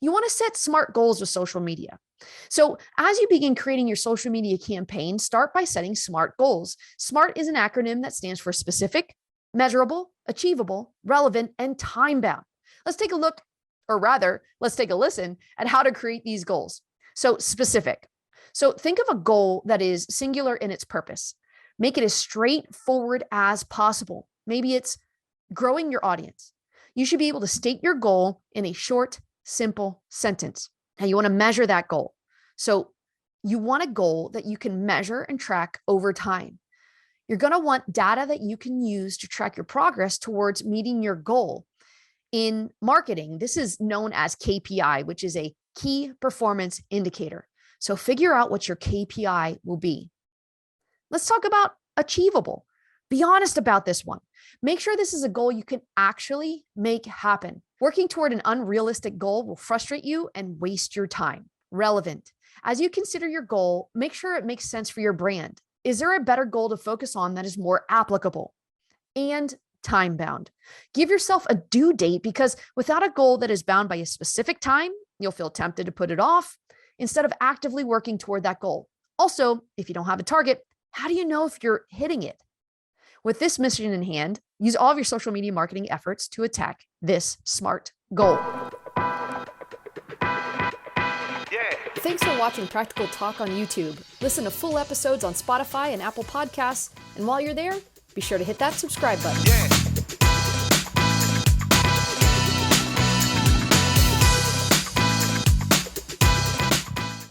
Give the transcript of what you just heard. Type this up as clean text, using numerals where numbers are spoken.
You want to set SMART goals with social media. So as you begin creating your social media campaign, start by setting SMART goals. SMART is an acronym that stands for specific, measurable, achievable, relevant, and time-bound. Let's take a look, or rather, let's take a listen at how to create these goals. So specific. So think of a goal that is singular in its purpose. Make it as straightforward as possible. Maybe it's growing your audience. You should be able to state your goal in a short, simple sentence. And you want to measure that goal. So you want a goal that you can measure and track over time. You're going to want data that you can use to track your progress towards meeting your goal. In marketing, this is known as KPI, which is a key performance indicator. So figure out what your KPI will be. Let's talk about achievable. Be honest about this one. Make sure this is a goal you can actually make happen. Working toward an unrealistic goal will frustrate you and waste your time. Relevant. As you consider your goal, make sure it makes sense for your brand. Is there a better goal to focus on that is more applicable? And time-bound. Give yourself a due date, because without a goal that is bound by a specific time, you'll feel tempted to put it off instead of actively working toward that goal. Also, if you don't have a target, how do you know if you're hitting it? With this mission in hand, use all of your social media marketing efforts to attack this SMART goal. Thanks for watching Practical Talk on YouTube. Listen to full episodes on Spotify and Apple Podcasts. And while you're there, be sure to hit that subscribe button.